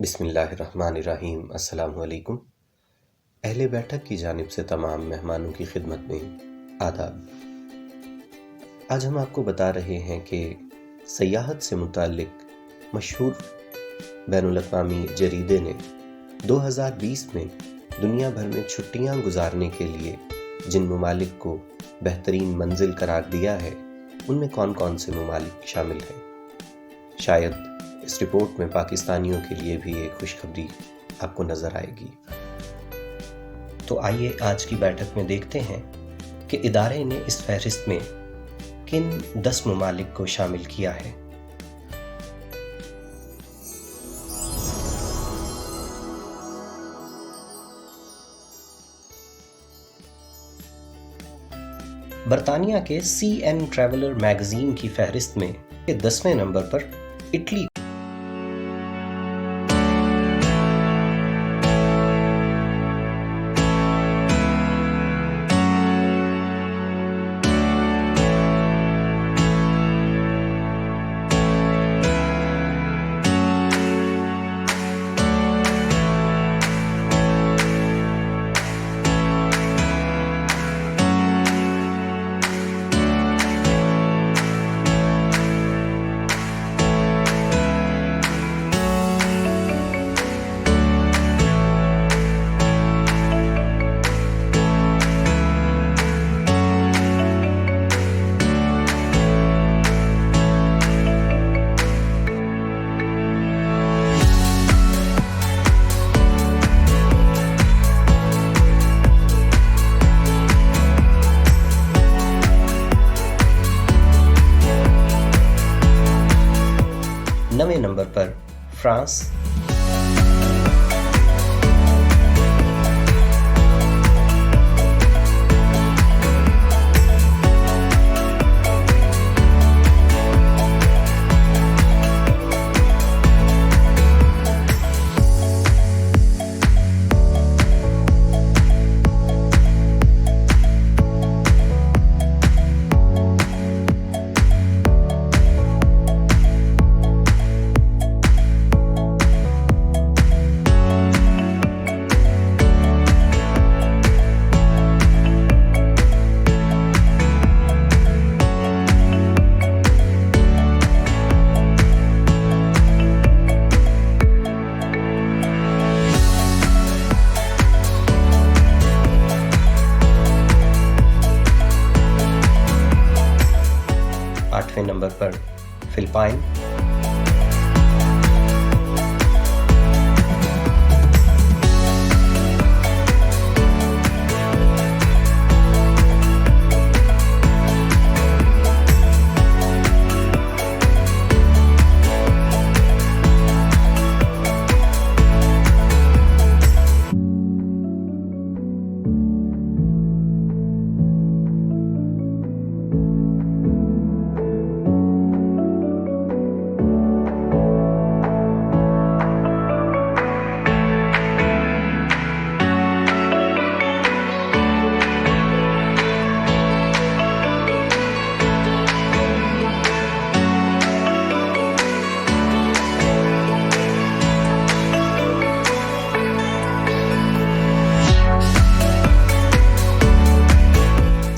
बिस्मिल्लाहिर्रहमानिर्रहीम। अस्सलाम वालेकुम। अहले बैठक की जानिब से तमाम मेहमानों की खिदमत में आदाब। आज हम आपको बता रहे हैं कि सयाहत से मुताल्लिक मशहूर बैनुल-अक़वामी जरीदे ने 2020 में दुनिया भर में छुट्टियां गुजारने के लिए जिन ममालिक को बेहतरीन मंजिल करार दिया है, उनमें कौन कौन से ममालिक शामिल हैं। शायद इस रिपोर्ट में पाकिस्तानियों के लिए भी एक खुशखबरी आपको नज़र आएगी। तो आइए आज की बैठक में देखते हैं कि इदारे ने इस फहरिस्त में किन 10 ममालिक को शामिल किया है। बरतानिया के CN ट्रैवलर मैगजीन की फहरिस्त में 10वें नंबर पर इटली नवें नंबर पर फ्रांस, 8वें नंबर पर फिलिपाइन,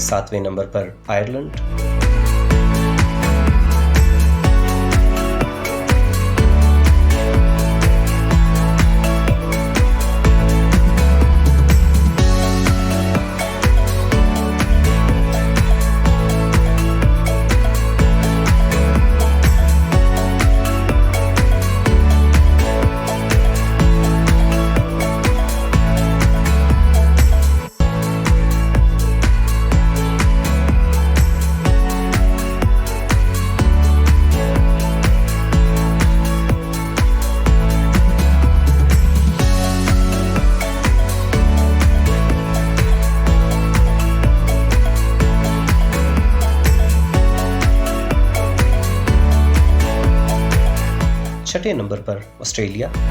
7वें नंबर पर आयरलैंड, 6 नंबर पर ऑस्ट्रेलिया, 7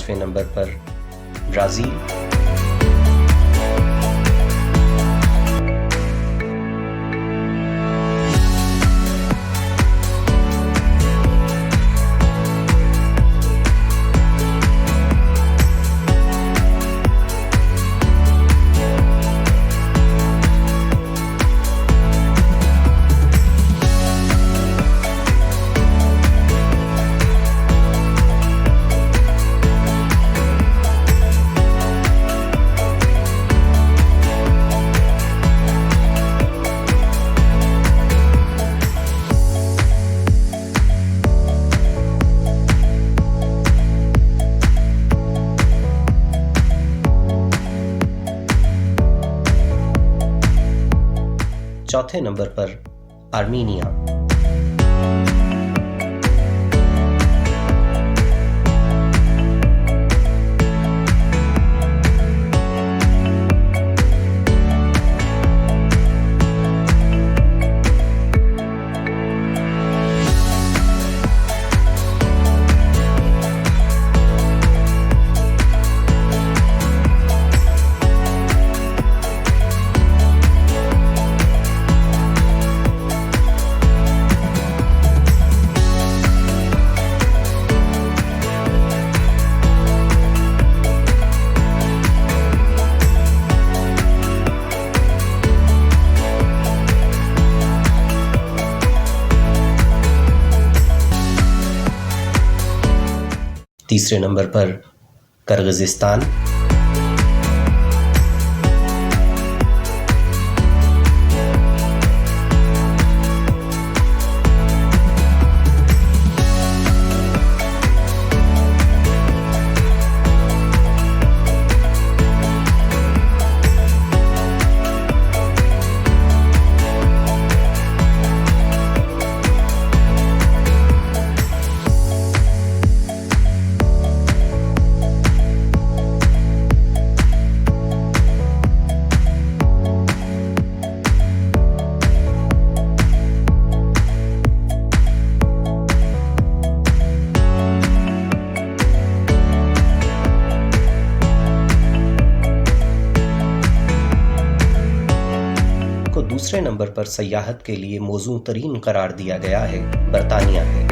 5वें नंबर पर ब्राज़ील। चौथे नंबर पर आर्मीनिया। तीसरे नंबर पर किर्गिज़स्तान। दूसरे नंबर पर सयाहत के लिए मौजू तरीन करार दिया गया है बरतानिया है।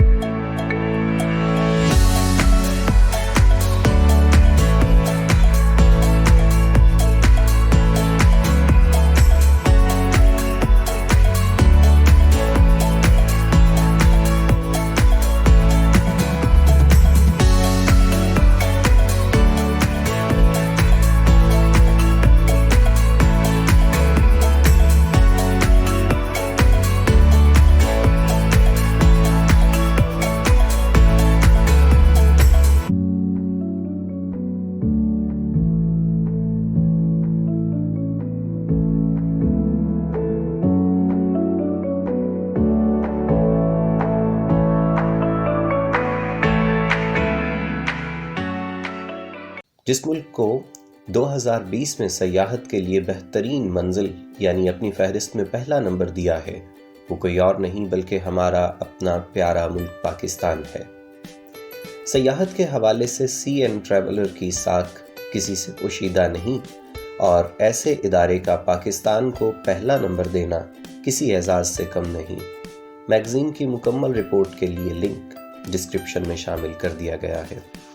जिस मुल्क को 2020 में सयाहत के लिए बेहतरीन मंजिल यानी अपनी फहरिस्त में पहला नंबर दिया है, वो कोई और नहीं बल्कि हमारा अपना प्यारा मुल्क पाकिस्तान है। सयाहत के हवाले से CN ट्रैवलर की साख किसी से पोशीदा नहीं और ऐसे इदारे का पाकिस्तान को पहला नंबर देना किसी एजाज़ से कम नहीं। मैगज़ीन की मुकम्मल रिपोर्ट के लिए लिंक डिस्क्रिप्शन में शामिल कर दिया गया है।